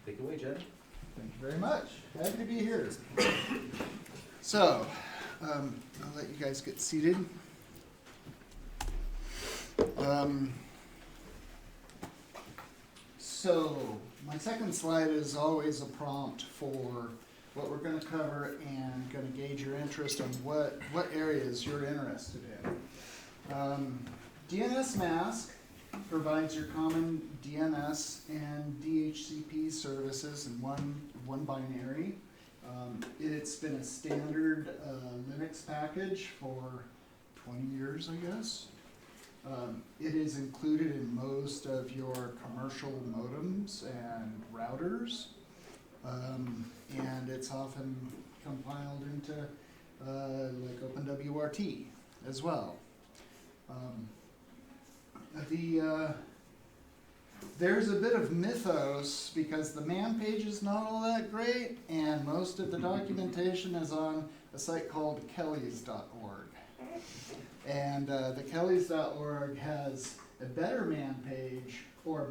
Take it away, Jed. Thank you very much. Happy to be here. So, I'll let you guys get seated. So, my second slide is always a prompt for what we're going to cover and going to gauge your interest on what areas you're interested in. DNSmasq provides your common DNS and DHCP services in one binary. It's been a standard Linux package for 20 years, I guess. It is included in most of your commercial modems and routers, and it's often compiled into like OpenWRT as well. There's a bit of mythos because the man page is not all that great, and most of the documentation is on a site called kellys.org. And the kellys.org has a better man page or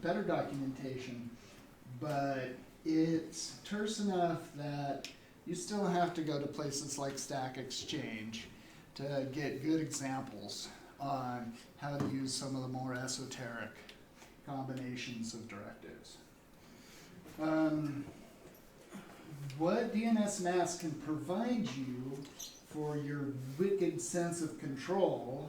better documentation, but it's terse enough that you still have to go to places like Stack Exchange to get good examples on how to use some of the more esoteric combinations of directives. What DNSmasq can provide you for your wicked sense of control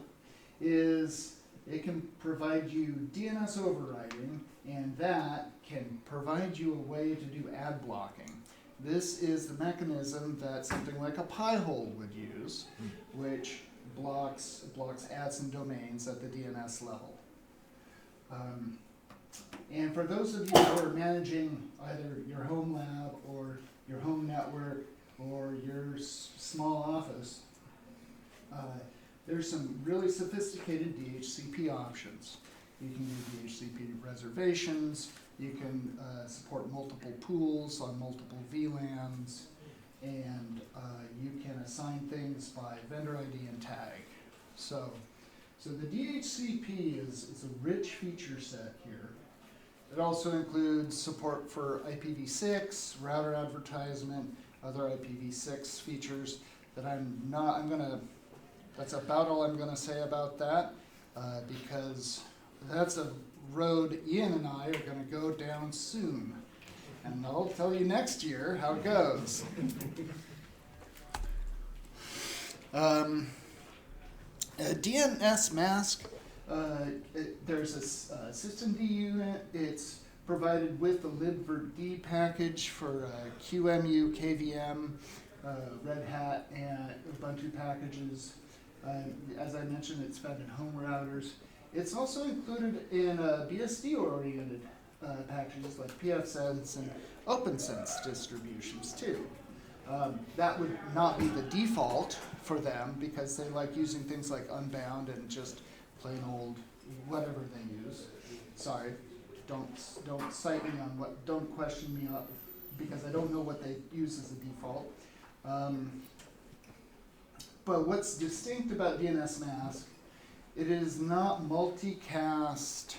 is it can provide you DNS overriding, and that can provide you a way to do ad blocking. This is the mechanism that something like a Pi-hole would use, which blocks ads and domains at the DNS level. And for those of you who are managing either your home lab or your home network or your small office, there's some really sophisticated DHCP options. You can do DHCP reservations, you can support multiple pools on multiple VLANs, and you can assign things by vendor ID and tag. So the DHCP is a rich feature set here. It also includes support for IPv6, router advertisement, other IPv6 features that that's about all I'm gonna say about that, because that's a road Ian and I are gonna go down soon. And I'll tell you next year how it goes. DNSmasq, there's a systemd unit. It's provided with the libvirt package for QEMU, KVM, Red Hat, and Ubuntu packages. As I mentioned, it's found in home routers. It's also included in BSD-oriented packages like pfSense and OpenSense distributions too. That would not be the default for them because they like using things like Unbound and just plain old whatever they use. Sorry, don't cite me on don't question me up because I don't know what they use as a default. But what's distinct about DNSmasq, it is not multicast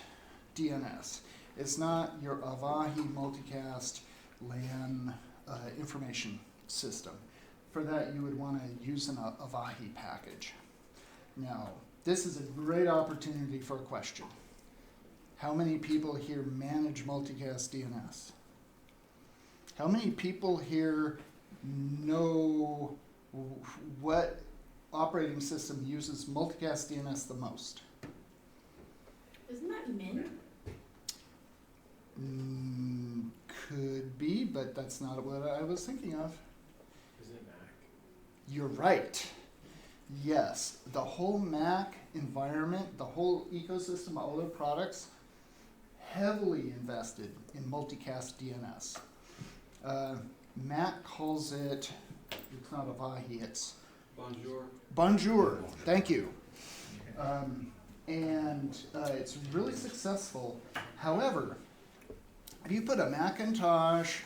DNS. It's not your Avahi multicast LAN information system. For that, you would want to use an Avahi package. Now, this is a great opportunity for a question. How many people here manage multicast DNS? How many people here know what operating system uses multicast DNS the most? Isn't that Mint? Could be, but that's not what I was thinking of. Isn't it Mac? You're right. Yes, the whole Mac environment, the whole ecosystem, all their products, heavily invested in multicast DNS. Mac calls it's not Avahi, it's Bonjour. Bonjour, thank you. And it's really successful. However, if you put a Macintosh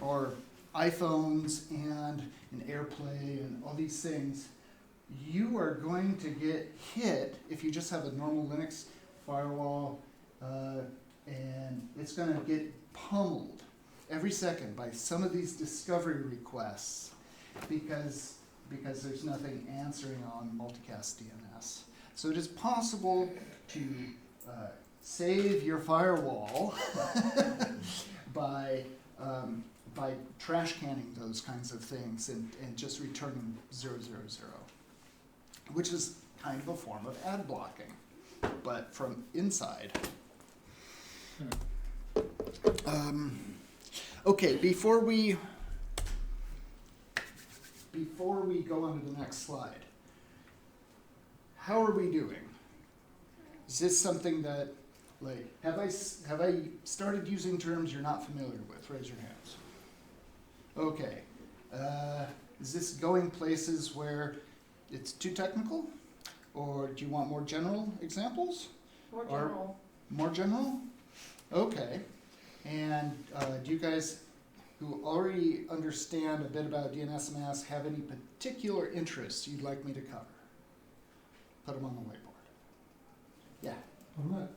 or iPhones and an AirPlay and all these things, you are going to get hit if you just have a normal Linux firewall, and it's going to get pummeled every second by some of these discovery requests because there's nothing answering on multicast DNS. So it is possible to save your firewall by trash canning those kinds of things and just returning 000, which is kind of a form of ad blocking, but from inside. Okay, before we go on to the next slide, how are we doing? Is this something that, like, have I started using terms you're not familiar with? Raise your hands. Okay. Is this going places where it's too technical? Or do you want more general examples? More general. More general? Okay. And do you guys who already understand a bit about DNSmasq have any particular interests you'd like me to cover? Put them on the whiteboard. Yeah. I'm not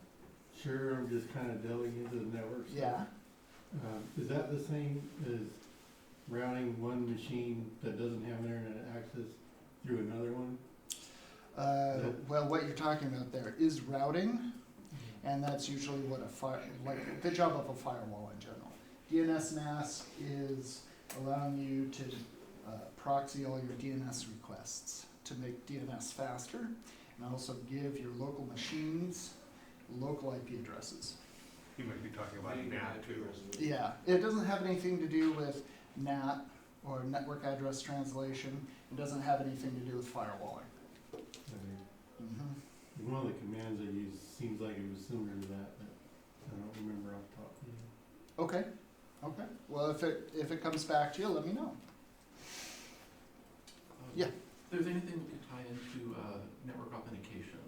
sure, I'm just kind of delving into the network stuff. Yeah. Is that the same as routing one machine that doesn't have internet access through another one? Well, what you're talking about there is routing, and that's usually what the job of a firewall in general. DNSmasq is allowing you to proxy all your DNS requests to make DNS faster, and also give your local machines local IP addresses. You might be talking about NAT too. Yeah, it doesn't have anything to do with NAT or network address translation. It doesn't have anything to do with firewalling. One of the commands I used seems like it was similar to that, but I don't remember off the top. Okay. Okay. Well, if it comes back to you, let me know. Yeah. If there's anything we could tie into network authentication.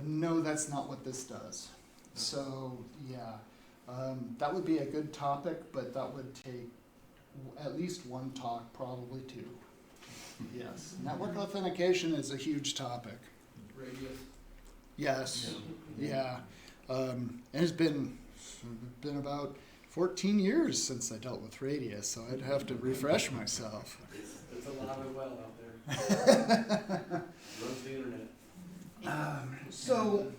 No, that's not what this does. So, yeah, that would be a good topic, but that would take at least one talk, probably two. Yes, network authentication is a huge topic. Radius. Yes, yeah. And it's been about 14 years since I dealt with Radius, so I'd have to refresh myself. It's alive and well out there. Runs the internet. So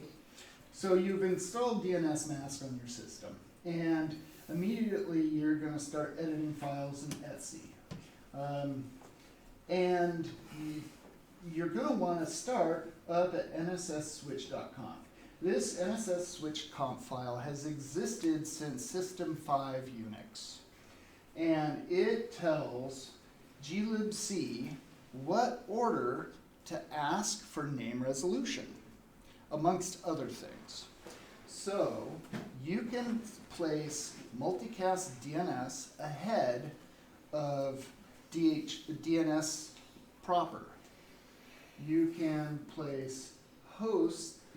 you've installed DNSmasq on your system, and immediately you're going to start editing files in Etsy. And you're going to want to start up at nsswitch.conf. This nsswitch.conf file has existed since System 5 Unix, and it tells glibc what order to ask for name resolution, amongst other things. So you can place multicast DNS ahead of DNS proper. You can place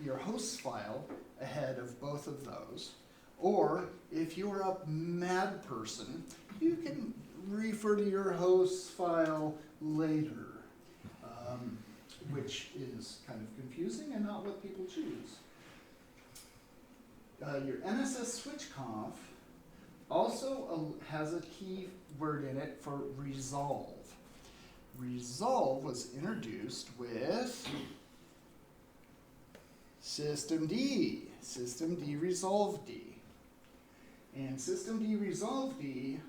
your host file ahead of both of those, or if you're a mad person, you can refer to your host file later, which is kind of confusing and not what people choose. Your nsswitch.conf also has a key word in it for resolve. Resolve was introduced with systemd resolve D. And systemd resolve D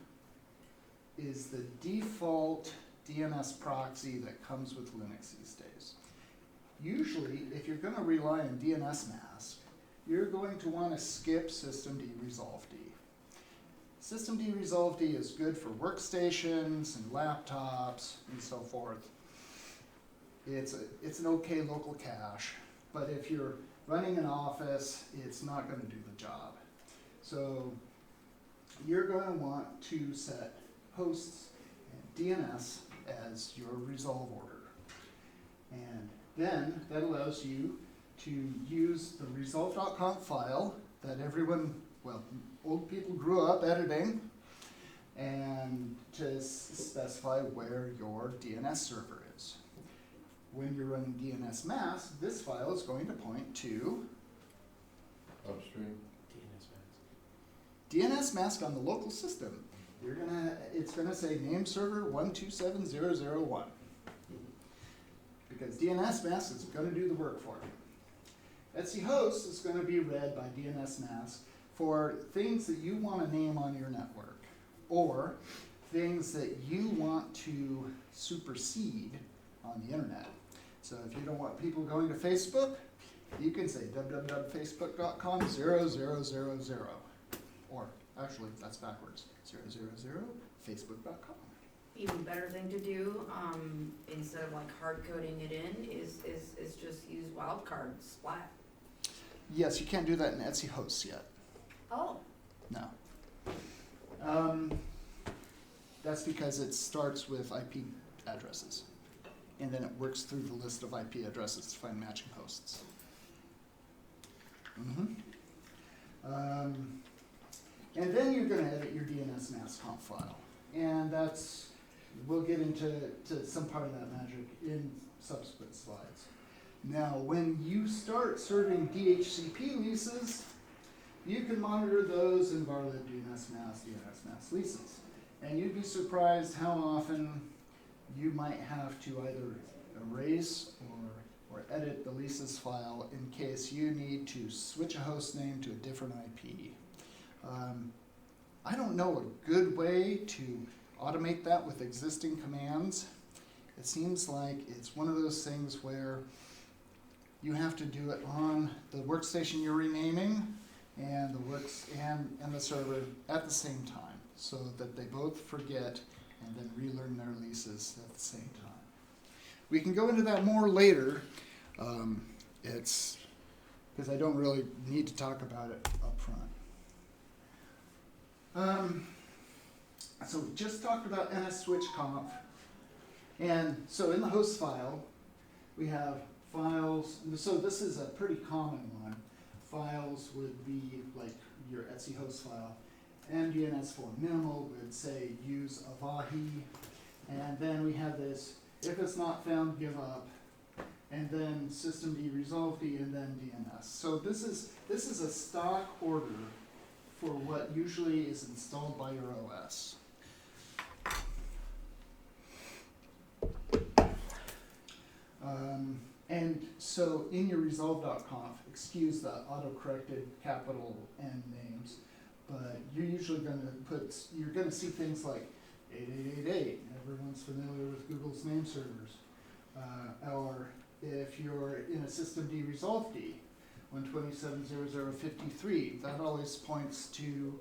is the default DNS proxy that comes with Linux these days. Usually, if you're going to rely on DNSmasq, you're going to want to skip systemd resolve D. Systemd resolve D is good for workstations and laptops and so forth. It's an okay local cache, but if you're running an office, it's not going to do the job. So you're going to want to set hosts and DNS as your resolve order. And then that allows you to use the resolve.conf file that everyone, well, old people grew up editing, and to specify where your DNS server is. When you're running DNSmasq, this file is going to point to upstream. DNSmasq on the local system. It's gonna say name server 127.0.0.1. Because DNSmasq is gonna do the work for you. Etsy host is gonna be read by DNSmasq for things that you wanna name on your network, or things that you want to supersede on the internet. So if you don't want people going to Facebook, you can say www.facebook.com/0000. Or actually, that's backwards. 000facebook.com. Even better thing to do, instead of like hard coding it in, is just use wildcard splat. Yes, you can't do that in Etsy hosts yet. Oh. No. That's because it starts with IP addresses. And then it works through the list of IP addresses to find matching hosts. And then you're going to edit your DNSmasq conf file. And we'll get into some part of that magic in subsequent slides. Now, when you start serving DHCP leases, you can monitor those in varlib DNSmasq leases. And you'd be surprised how often you might have to either erase or edit the leases file in case you need to switch a host name to a different IP. I don't know a good way to automate that with existing commands. It seems like it's one of those things where you have to do it on the workstation you're renaming and the server at the same time, so that they both forget and then relearn their leases at the same time. We can go into that more later. It's because I don't really need to talk about it up front. So we just talked about NSSwitchConf. And so in the host file, we have files. So this is a pretty common one. Files would be like your Etsy host file. MDNS for minimal would say use Avahi. And then we have this, if it's not found, give up. And then systemd resolved, and then DNS. So this is a stock order for what usually is installed by your OS. And so in your resolve.conf, excuse the auto-corrected capital N names, but you're usually you're going to see things like 8888. Everyone's familiar with Google's name servers. Or if you're in a systemd resolved 127.0.0.53, that always points to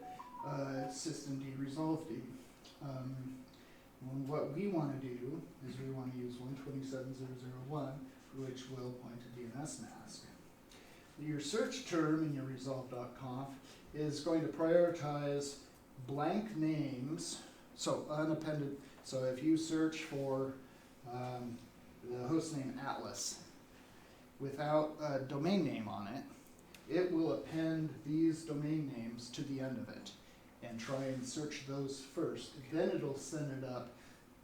systemd resolved. What we want to do is we want to use 127.0.0.1, which will point to DNSmasq. Your search term in your resolve.conf is going to prioritize blank names, so unappended. So if you search for the hostname Atlas without a domain name on it, it will append these domain names to the end of it and try and search those first. Then it'll send it up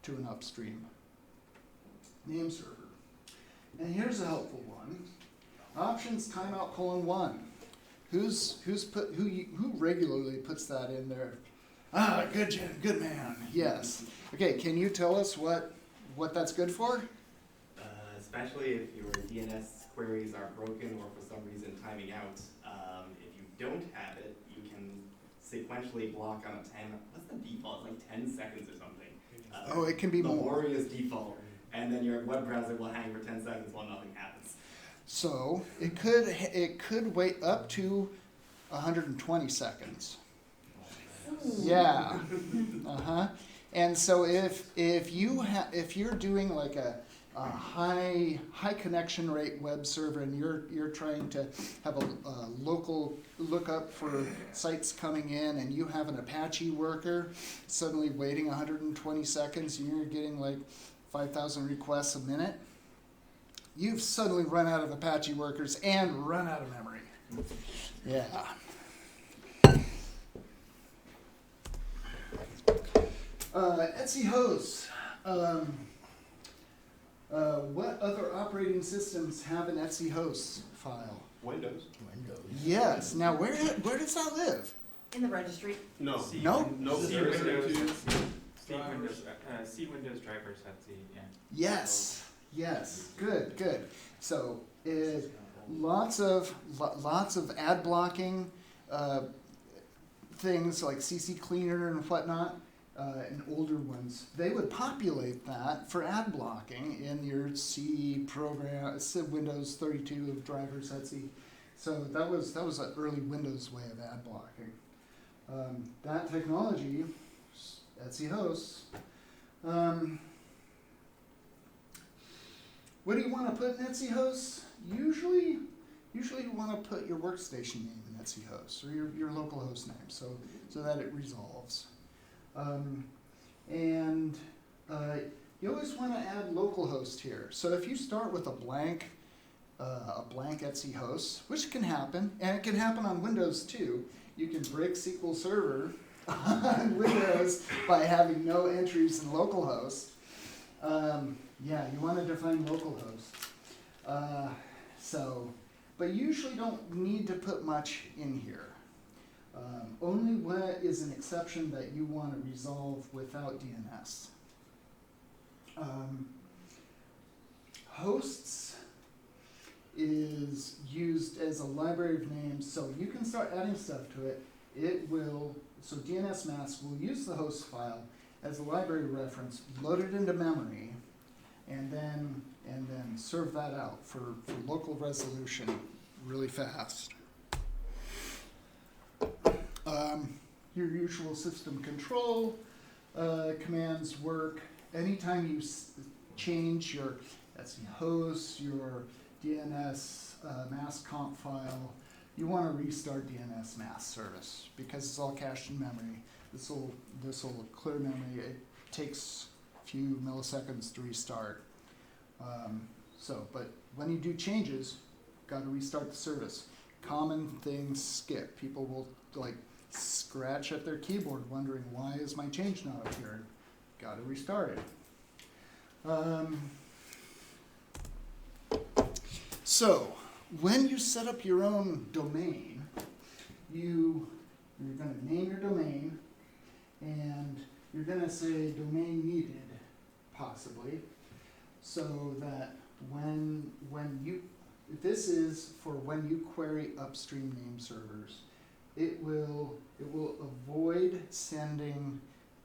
to an upstream name server. And here's a helpful one. Options timeout :1. Who regularly puts that in there? Ah, good man. Yes. Okay, can you tell us what that's good for? Especially if your DNS queries are broken or for some reason timing out. If you don't have it, you can sequentially block on a 10. What's the default? It's like 10 seconds or something. It can be more. Laborious default, and then your web browser will hang for 10 seconds while nothing happens. So it could wait up to 120 seconds. Yeah. And so if you're doing like a high connection rate web server and you're trying to have a local lookup for sites coming in, and you have an Apache worker suddenly waiting 120 seconds and you're getting like 5,000 requests a minute, you've suddenly run out of Apache workers and run out of memory. Yeah. Etsy hosts. What other operating systems have an Etsy hosts file? Windows. Yes. Now, where does that live? In the registry. No. No? No, C there is Windows, two. C Windows drivers have C, yeah. Yes, good. So, lots of ad blocking, things like CC Cleaner and whatnot, and older ones, they would populate that for ad blocking in your C program, Windows 32 of drivers, etc. So that was an early Windows way of ad blocking. That technology, Etsy hosts. What do you want to put in Etsy hosts? Usually you want to put your workstation name in Etsy hosts or your local host name, so that it resolves. And you always want to add localhost here. So if you start with a blank Etsy host, which can happen, and it can happen on Windows too. You can break SQL Server on Windows by having no entries in localhost. You want to define localhost. But you usually don't need to put much in here. Only what is an exception that you want to resolve without DNS. Hosts is used as a library of names, so you can start adding stuff to it. So DNSmasq will use the host file as a library reference, load it into memory, and then serve that out for local resolution really fast. Your usual system control commands work. Anytime you change your Etsy host, your DNSmasq comp file, you want to restart DNSmasq service because it's all cached in memory. This will clear memory. It takes a few milliseconds to restart. But when you do changes, got to restart the service. Common things skip. People will scratch at their keyboard wondering, why is my change not appearing? Got to restart it. So when you set up your own domain, you're going to name your domain, and you're going to say domain needed, possibly, so that this is for when you query upstream name servers. It will avoid sending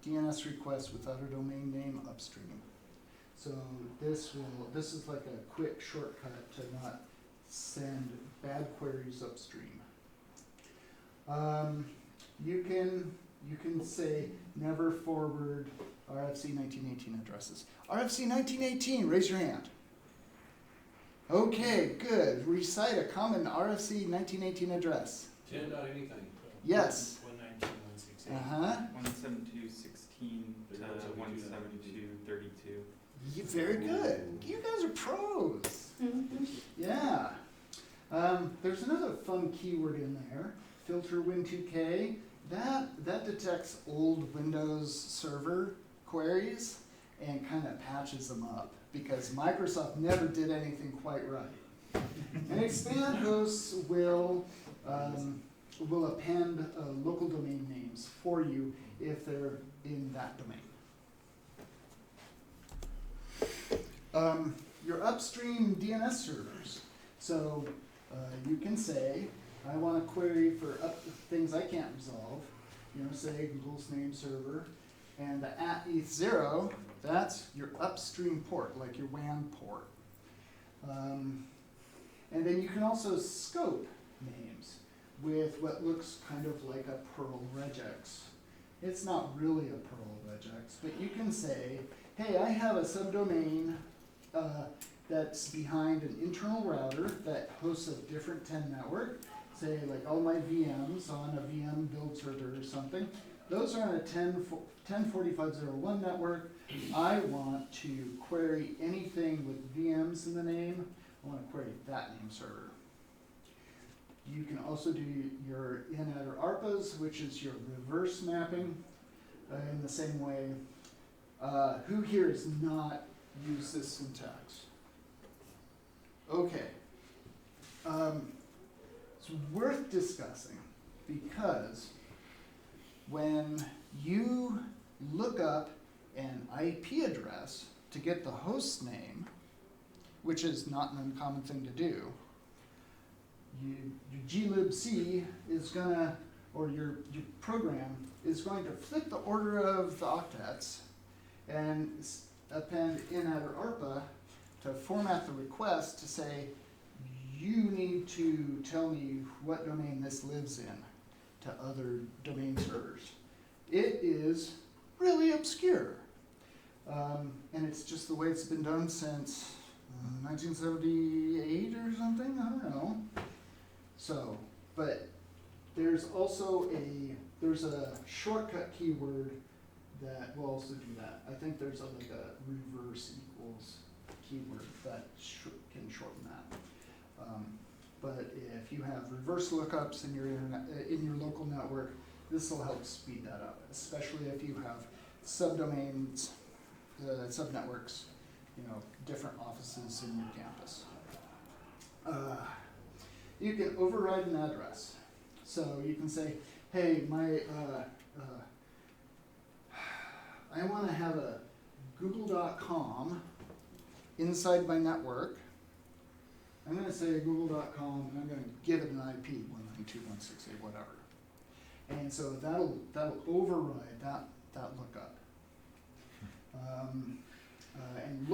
DNS requests without a domain name upstream. So this is like a quick shortcut to not send bad queries upstream. You can say never forward RFC 1918 addresses. RFC 1918, raise your hand. Okay, good. Recite a common RFC 1918 address. 10 dot anything. Yes. 192.168. Uh-huh. 172.16 to 172.32. Very good. You guys are pros. Yeah. There's another fun keyword in there. Filter Win2K. That detects old Windows Server queries and kind of patches them up because Microsoft never did anything quite right. And expand hosts will append local domain names for you if they're in that domain. Your upstream DNS servers. So you can say, I want to query for things I can't resolve. Say Google's name server, and the @eth0, that's your upstream port, like your WAN port. And then you can also scope names with what looks kind of like a Perl regex. It's not really a Perl regex, but you can say, hey, I have a subdomain that's behind an internal router that hosts a different 10 network. Say like all my VMs on a VM build server or something. Those are on a 10.45.01 network. I want to query anything with VMs in the name. I want to query that name server. You can also do your INET or ARPAs, which is your reverse mapping in the same way. Who here has not used this syntax? Okay. It's worth discussing because when you look up an IP address to get the host name, which is not an uncommon thing to do, your glibc is gonna, or your program is going to flip the order of the octets and append inaddr ARPA to format the request to say, you need to tell me what domain this lives in to other domain servers. It is really obscure. And it's just the way it's been done since 1978 or something, I don't know. So, but there's also there's a shortcut keyword that will also do that. I think there's like a reverse equals keyword that can shorten that. But if you have reverse lookups in your internet, in your local network, this will help speed that up, especially if you have subdomains, subnetworks, different offices in your campus. You can override an address. So you can say, hey, I want to have a google.com inside my network. I'm going to say google.com, and I'm going to give it an IP, 192.168, whatever. And so that'll override that lookup. And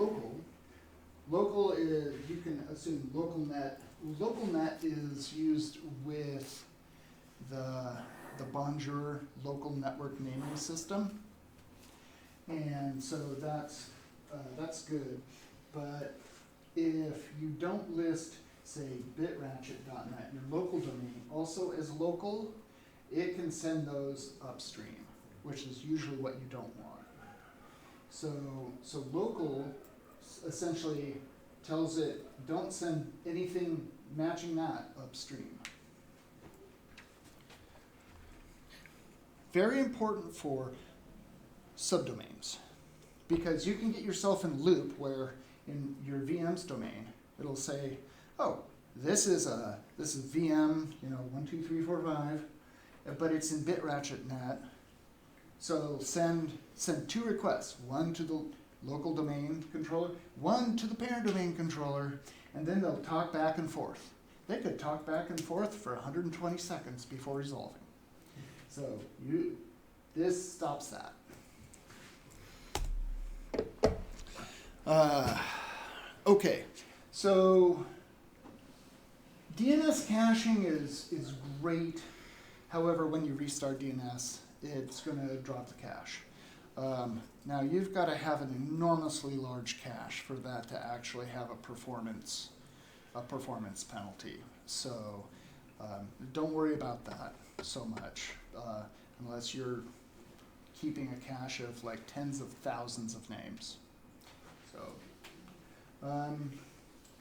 local is, you can assume local net. Local net is used with the Bonjour local network naming system, and so that's good. But if you don't list, say, bitratchet.net, your local domain, also as local, it can send those upstream, which is usually what you don't want. So local essentially tells it, don't send anything matching that upstream. Very important for subdomains, because you can get yourself in a loop where in your VM's domain, it'll say, oh, this is VM, 12345, but it's in bitratchet.net. So it'll send two requests, one to the local domain controller, one to the parent domain controller, and then they'll talk back and forth. They could talk back and forth for 120 seconds before resolving. So this stops that. Okay, so DNS caching is great. However, when you restart DNS, it's going to drop the cache. Now you've got to have an enormously large cache for that to actually have a performance penalty. So don't worry about that so much unless you're keeping a cache of like tens of thousands of names. So,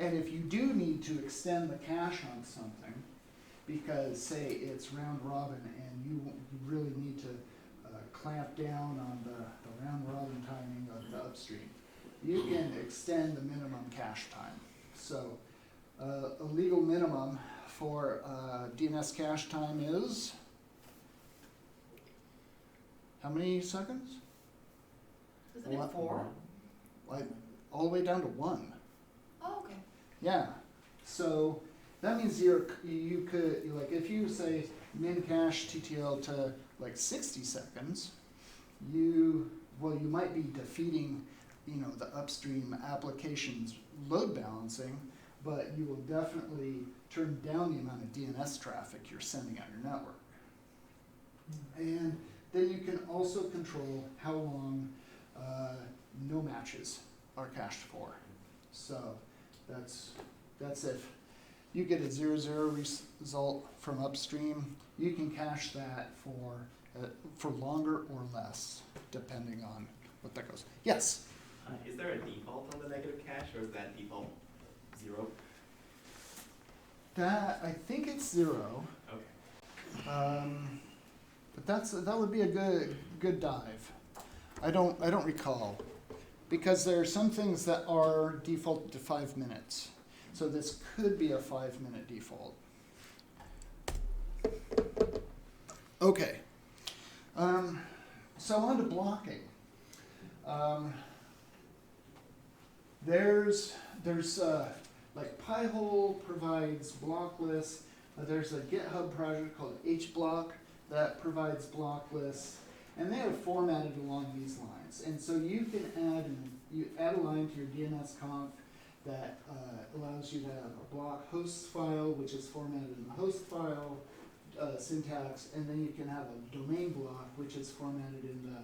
and if you do need to extend the cache on something, because say it's round robin and you really need to clamp down on the round robin timing of the upstream, you can extend the minimum cache time. So a legal minimum for DNS cache time is how many seconds? Isn't it 4? Like all the way down to 1. Oh, okay. Yeah. So that means you could, like, if you say min cache TTL to like 60 seconds, you might be defeating, the upstream application's load balancing, but you will definitely turn down the amount of DNS traffic you're sending out your network. And then you can also control how long no matches are cached for. So that's if you get a 0-0 result from upstream, you can cache that for longer or less, depending on what that goes. Yes? Is there a default on the negative cache, or is that default 0? I think it's 0. Okay. But that would be a good dive. I don't recall, because there are some things that are default to 5 minutes. So this could be a 5-minute default. Okay. So on to blocking. There's like Pi-hole provides block lists. There's a GitHub project called HBlock that provides block lists, and they are formatted along these lines. And so you can add a line to your DNSconf that allows you to have a block hosts file, which is formatted in the host file syntax, and then you can have a domain block, which is formatted in the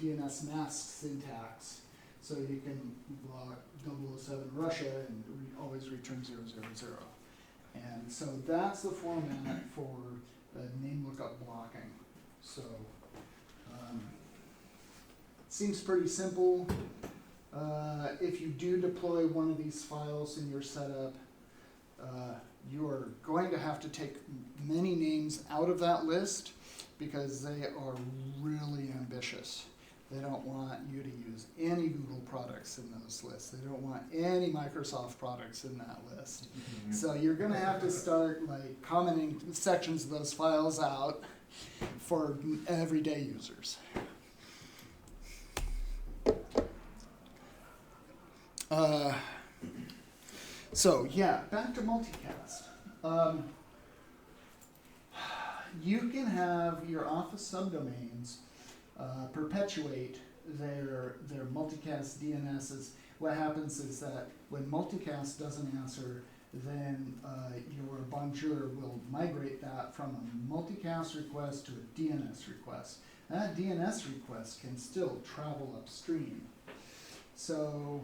DNSmasq syntax. So you can block 007 Russia and always return 000. And so that's the format for name lookup blocking. So seems pretty simple. If you do deploy one of these files in your setup, you are going to have to take many names out of that list because they are really ambitious. They don't want you to use any Google products in those lists. They don't want any Microsoft products in that list. So you're going to have to start like commenting sections of those files out for everyday users. So yeah, back to multicast. You can have your Office subdomains perpetuate their multicast DNSs. What happens is that when multicast doesn't answer, then your bonjour will migrate that from a multicast request to a DNS request. That DNS request can still travel upstream. So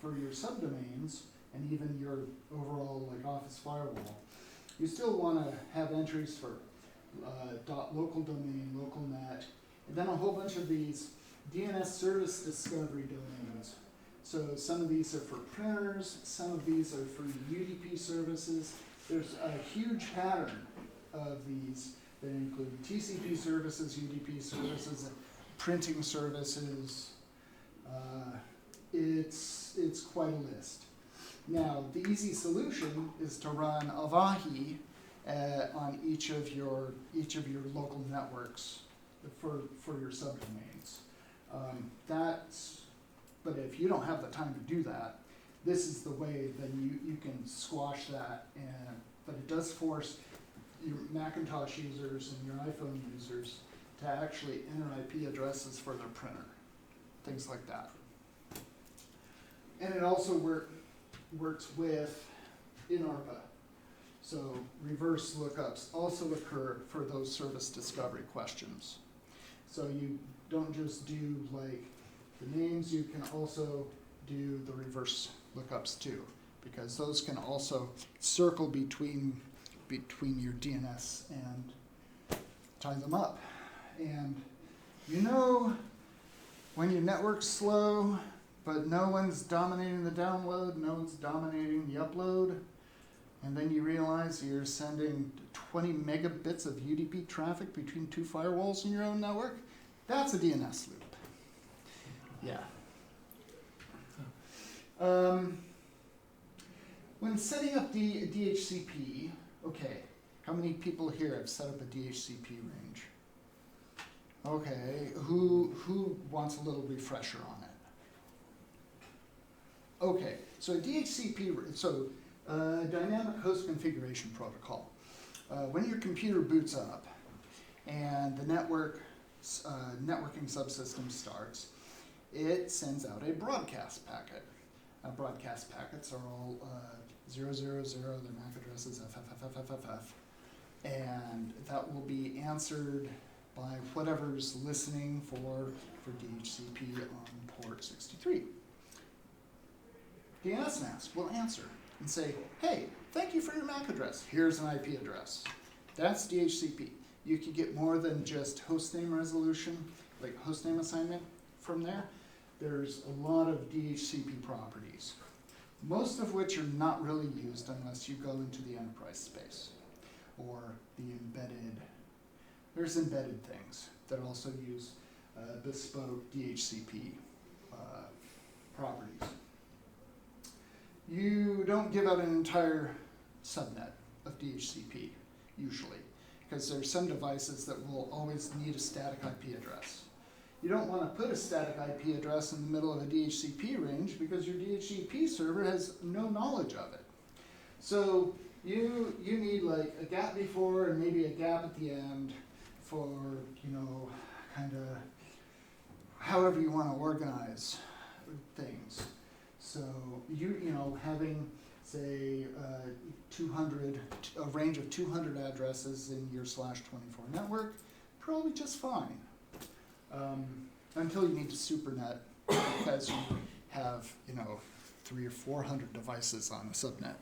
for your subdomains and even your overall like Office firewall, you still want to have entries for .local domain, local net, and then a whole bunch of these DNS service discovery domains. So some of these are for printers, some of these are for UDP services. There's a huge pattern of these that include TCP services, UDP services, printing services. It's quite a list. Now, the easy solution is to run Avahi on each of your local networks for your subdomains. But if you don't have the time to do that, this is the way that you can squash that. But it does force your Macintosh users and your iPhone users to actually enter IP addresses for their printer, things like that. And it also works with INARPA. So reverse lookups also occur for those service discovery questions. So you don't just do like the names, you can also do the reverse lookups too, because those can also circle between your DNS and tie them up. And you know when your network's slow, but no one's dominating the download, no one's dominating the upload, and then you realize you're sending 20 megabits of UDP traffic between two firewalls in your own network, that's a DNS loop. Yeah. When setting up the DHCP, okay, how many people here have set up a DHCP range? Okay, who wants a little refresher on it? Okay, so DHCP, Dynamic Host Configuration Protocol. When your computer boots up and the networking subsystem starts, it sends out a broadcast packet. Broadcast packets are all 000, their MAC address is FFFFFF, and that will be answered by whatever's listening for DHCP on port 63. DNSmasq will answer and say, hey, thank you for your MAC address. Here's an IP address. That's DHCP. You can get more than just hostname resolution, like hostname assignment from there. There's a lot of DHCP properties, most of which are not really used unless you go into the enterprise space or the embedded. There's embedded things that also use bespoke DHCP properties. You don't give out an entire subnet of DHCP, usually. because there's some devices that will always need a static IP address. You don't want to put a static IP address in the middle of a DHCP range because your DHCP server has no knowledge of it. So you need like a gap before and maybe a gap at the end for, you know, kind of however you want to organize things. So you know, having say a range of 200 addresses in your /24 network, probably just fine. Until you need to supernet because you have, you know, 300 or 400 devices on a subnet.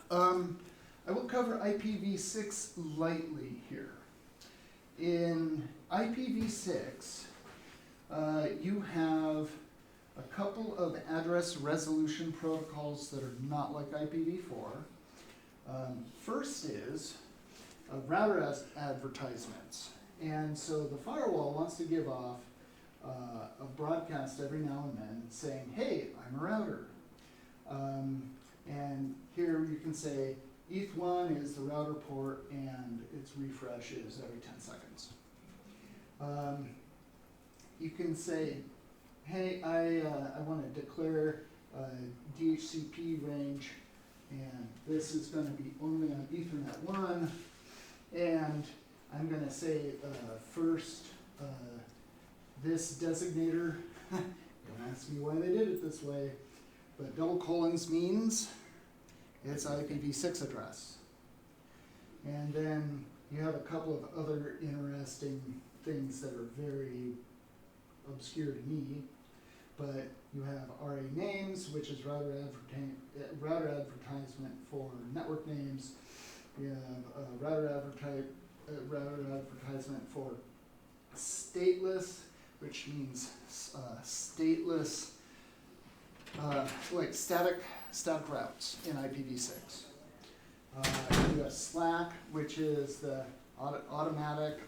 I will cover IPv6 lightly here. In IPv6, you have a couple of address resolution protocols that are not like IPv4. First is router advertisements. And so the firewall wants to give off a broadcast every now and then saying, hey, I'm a router. And here you can say ETH1 is the router port and its refresh is every 10 seconds. You can say, hey, I want to declare a DHCP range, and this is going to be only on Ethernet 1, and I'm going to say first this designator, don't ask me why they did it this way, but double colons means it's IPv6 address. And then you have a couple of other interesting things that are very obscure to me, but you have RA names, which is router advertisement for network names. You have router advertisement for stateless, which means stateless, like static routes in IPv6. You have SLAC, which is the automatic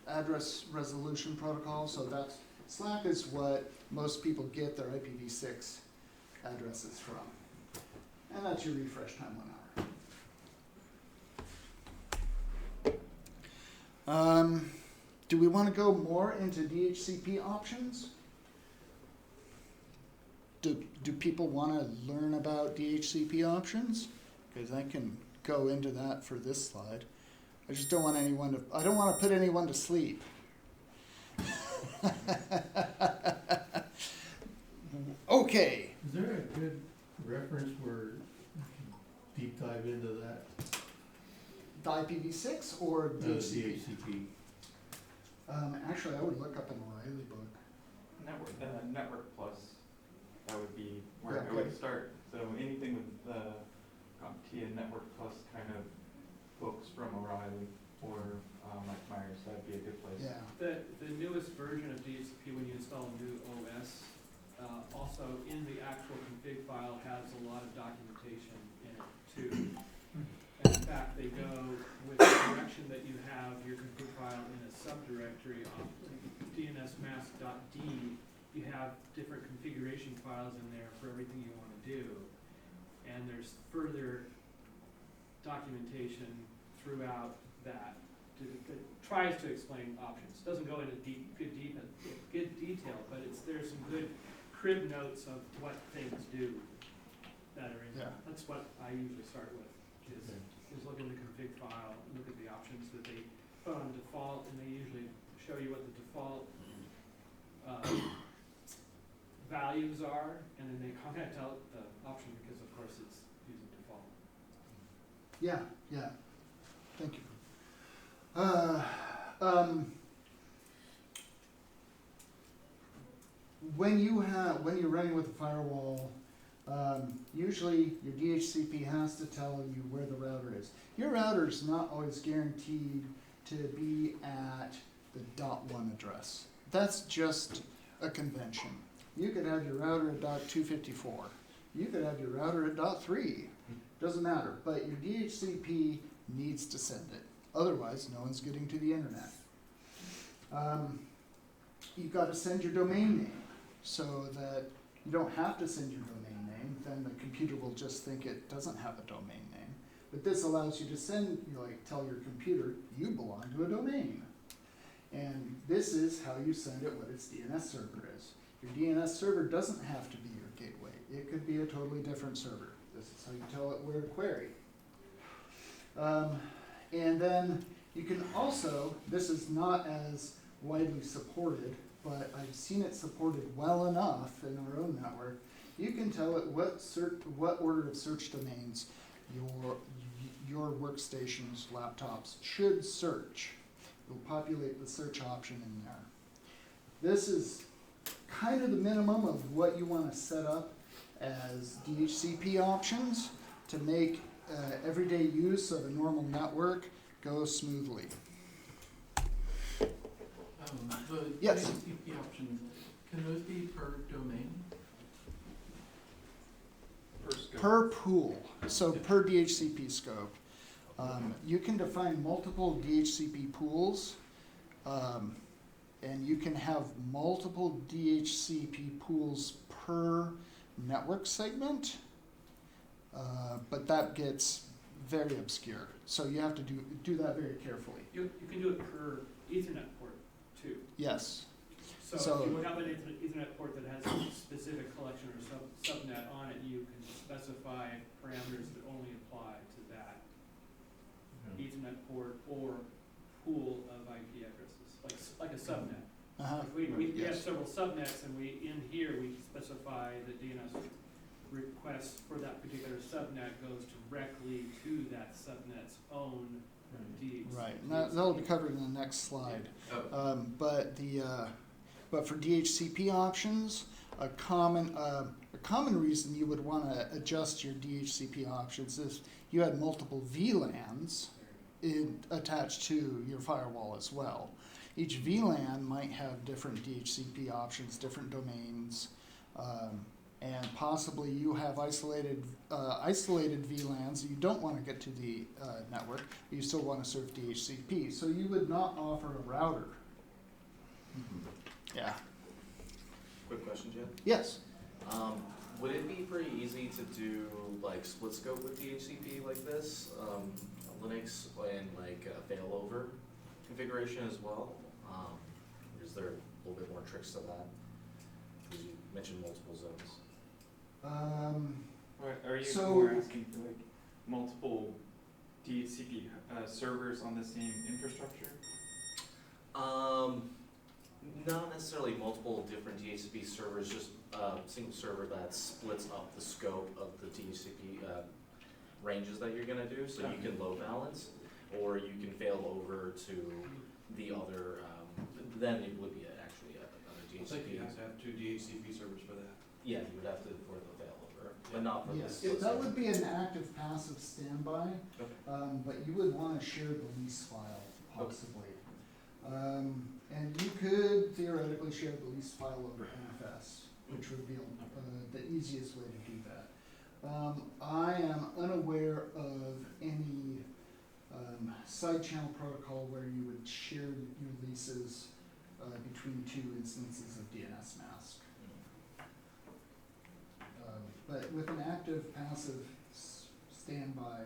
address resolution protocol. So that's SLAC is what most people get their IPv6 addresses from, and that's your refresh time 1 hour. Do we want to go more into DHCP options? Do people want to learn about DHCP options? Because I can go into that for this slide. I just don't want anyone to, I don't want to put anyone to sleep. Okay. Is there a good reference where you can deep dive into that? The IPv6 or DHCP? DHCP. Actually, I would look up an O'Reilly book. Network Plus, that would be where Yeah, I would okay. start. So anything with the CompTIA Network Plus kind of books from O'Reilly or Mike Myers, that'd be a good place. Yeah. The newest version of DHCP, when you install a new OS, also in the actual config file has a lot of documentation in it too. And in fact, they go with the direction that you have your config file in a subdirectory of DNSmasq.d. You have different configuration files in there for everything you want to do. And there's further documentation throughout that that tries to explain options. Doesn't go into good detail, but there's some good crib notes of what things do that are in there. Yeah. That's what I usually start with, is look in the config file, look at the options that they put on default, and they usually show you what the default values are, and then they comment out the option because of course it's using default. Yeah, yeah. Thank you. When you're running with a firewall, usually your DHCP has to tell you where the router is. Your router is not always guaranteed to be at the .1 address. That's just a convention. You could have your router at .254. You could have your router at .3. Doesn't matter, but your DHCP needs to send it. Otherwise, no one's getting to the internet. You've got to send your domain name so that you don't have to send your domain name. Then the computer will just think it doesn't have a domain name. But this allows you to send, tell your computer, you belong to a domain. And this is how you send it what its DNS server is. Your DNS server doesn't have to be your gateway. It could be a totally different server. This is how you tell it where to query. And then you can also, this is not as widely supported, but I've seen it supported well enough in our own network. You can tell it what order of search domains your workstations, laptops should search. You'll populate the search option in there. This is kind of the minimum of what you want to set up as DHCP options to make everyday use of a normal network go smoothly. The Yes. DHCP options, can those be per domain? Per pool, so per DHCP scope. You can define multiple DHCP pools, and you can have multiple DHCP pools per network segment, but that gets very obscure. So you have to do that very carefully. You can do it per Ethernet port too. Yes. So if you have an Ethernet port that has a specific collection or subnet on it, you can specify parameters that only apply to that Ethernet port or pool of IP addresses, like a subnet. Uh-huh. We have Yes. several subnets, and in here we specify the DNS request for that particular subnet goes directly to that subnet's own DHCP. Right, and that'll be covered in the next slide. Oh. But for DHCP options, a common reason you would want to adjust your DHCP options is you had multiple VLANs attached to your firewall as well. Each VLAN might have different DHCP options, different domains, and possibly you have isolated VLANs that you don't want to get to the network, but you still want to serve DHCP. So you would not offer a router. Yeah. Quick question, Jed. Yes. Would it be pretty easy to do like split scope with DHCP like this, Linux and like failover configuration as well? Is there a little bit more tricks to that? Because you mentioned multiple zones. Are you So- more asking for like multiple DHCP servers on the same infrastructure? Not necessarily multiple different DHCP servers, just a single server that splits up the scope of the DHCP ranges that you're gonna do, so you can load balance, or you can fail over to the other, then it would be actually another I think you DHCP. have to have two DHCP servers for that. Yeah, you would have to for the failover, but not for Yes, this. that would be an active passive standby, Okay. but you would want to share the lease file possibly. And you could theoretically share the lease file over NFS, which would be the easiest way to do that. I am unaware of any side channel protocol where you would share your leases between two instances of DNSmasq. But with an active passive standby,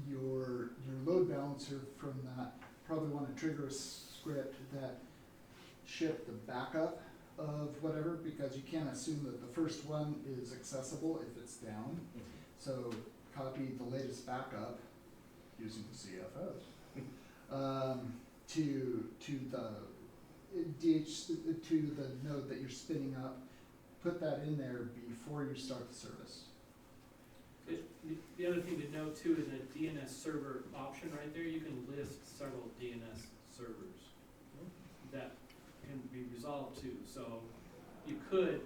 your load balancer from that probably want to trigger a script that ship the backup of whatever, because you can't assume that the first one is accessible if it's down. So copy the latest backup using the CFS to the node that you're spinning up. Put that in there before you start the service. The other thing to note too, in the DNS server option right there, you can list several DNS servers that can be resolved too. So you could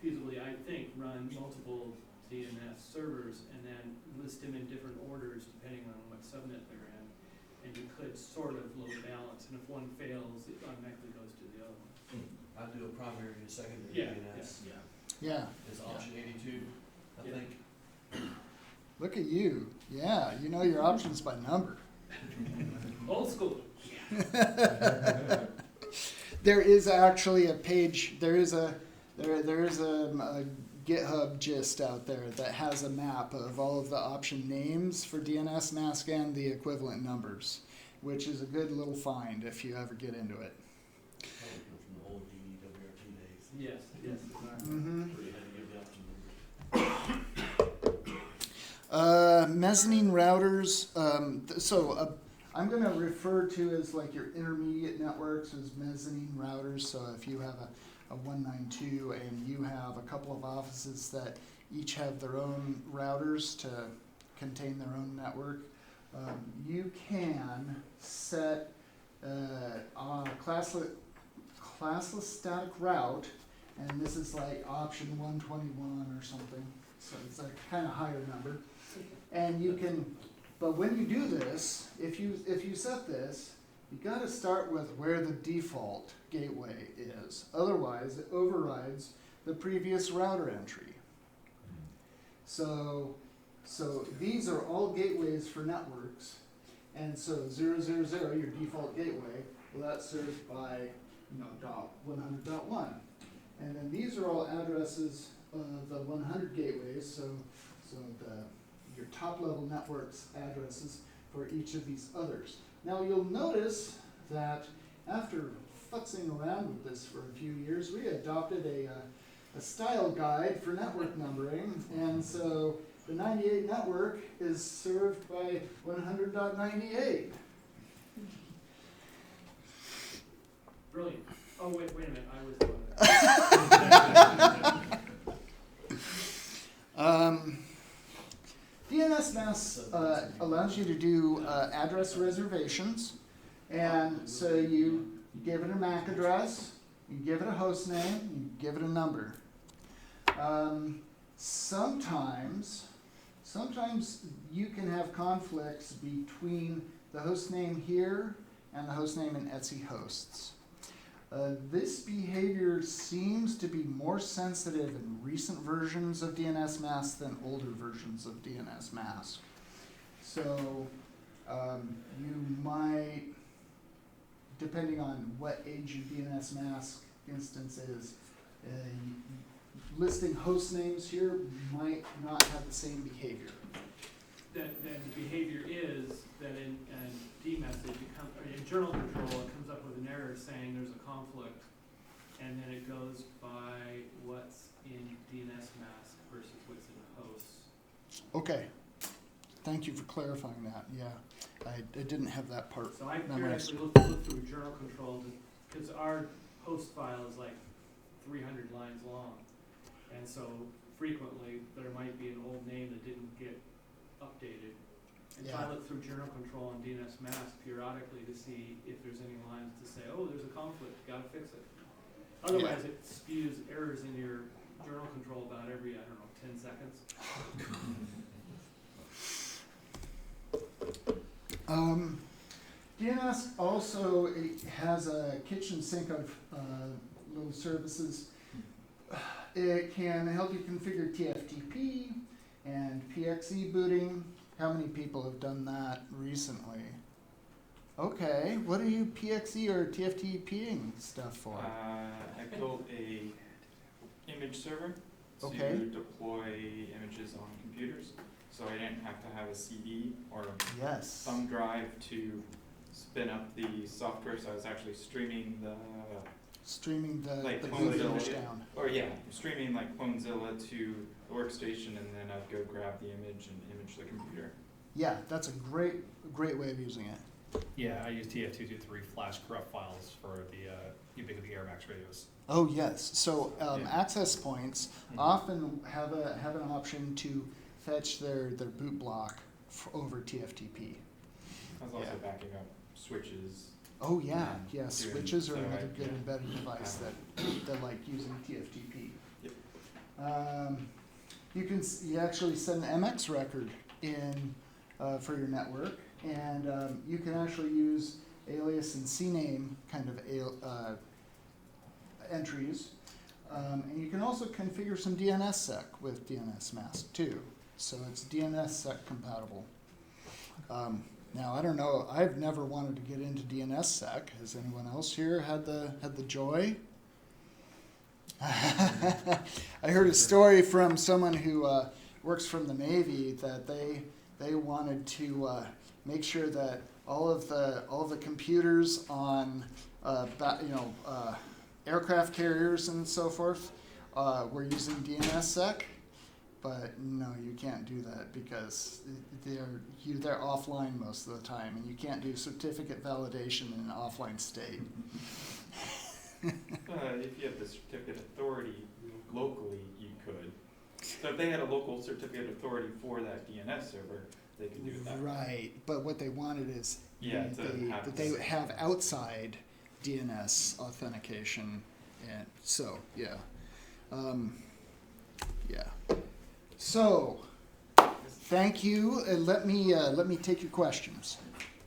feasibly, I think, run multiple DNS servers and then list them in different orders depending on what subnet they're in. And you could sort of load balance, and if one fails, it automatically goes to the other one. I'd do a primary and a secondary Yeah, DNS. Yeah. Is option 82, I Yeah. think. Look at you. Yeah, you know your options by number. Old school. There is actually a page, there is a GitHub gist out there that has a map of all of the option names for DNSmasq and the equivalent numbers, which is a good little find if you ever get into it. Probably come from the old DWRT days. Yes, yes, exactly. Mm-hmm. Where you had to give the option numbers. Mezzanine routers. I'm going to refer to as like your intermediate networks as mezzanine routers. So if you have a 192 and you have a couple of offices that each have their own routers to contain their own network, you can set a classless static route, and this is like option 121 or something. So it's a kind of higher number. And you can, but when you do this, if you set this, you got to start with where the default gateway is. Otherwise, it overrides the previous router entry. So these are all gateways for networks, and so 000, your default gateway, well, that's served by .100.1, and then these are all addresses of the 100 gateways. So your top level networks addresses for each of these others. Now you'll notice that after futzing around with this for a few years, we adopted a style guide for network numbering, and so the 98 network is served by 100.98. Brilliant. Oh, wait a minute, I was the one that. DNSmasq allows you to do address reservations, and so you give it a MAC address, you give it a host name, you give it a number. Sometimes you can have conflicts between the host name here and the host name in Etsy hosts. This behavior seems to be more sensitive in recent versions of DNSmasq than older versions of DNSmasq. So you might, depending on what age your DNSmasq instance is, listing host names here might not have the same behavior. Then the behavior is that in DMessage, in journal control, it comes up with an error saying there's a conflict, and then it goes by what's in DNSmasq versus what's in the hosts. Okay, thank you for clarifying that. Yeah, I didn't have that part So I memorized. periodically look through journal control because our host file is like 300 lines long, and so frequently there might be an old name that didn't get updated. And so I look through journal control and DNSmasq periodically to see if there's any lines to say, oh, there's a conflict, gotta fix it. Otherwise, it spews errors in your journal control about every, 10 seconds. DNS also has a kitchen sink of little services. It can help you configure TFTP and PXE booting. How many people have done that recently? Okay, what are you PXE or TFTPing stuff for? I built a image server to Okay. deploy images on computers, so I didn't have to have a CD or Yes. thumb drive to spin up the software. So I was actually streaming Streaming the like boot Clonezilla, image down. streaming like Clonezilla to the workstation, and then I'd go grab the image and image the computer. Yeah, that's a great way of using it. Yeah, I use TF223 flash corrupt files for the Ubiquiti AirMax radios. Oh yes. So access points often have an option to fetch their boot block over TFTP. I was also backing up switches. Oh yeah, Yeah, yes. doing- Switches are so another I- good yeah. embedded device that like using TFTP. Yep. You actually set an MX record in for your network, and you can actually use alias and CNAME kind of entries, and you can also configure some DNSsec with DNSmasq too. So it's DNSsec compatible. Now I don't know. I've never wanted to get into DNSsec. Has anyone else here had the joy? I heard a story from someone who works from the Navy that they wanted to make sure that all of the computers on aircraft carriers and so forth were using DNSmasq, but no, you can't do that because they're offline most of the time, and you can't do certificate validation in an offline state. If you have the certificate authority locally, you could. So if they had a local certificate authority for that DNS server, they could do that. Right, but what they wanted is that they have outside DNS authentication, and so yeah. So, thank you, and let me take your questions.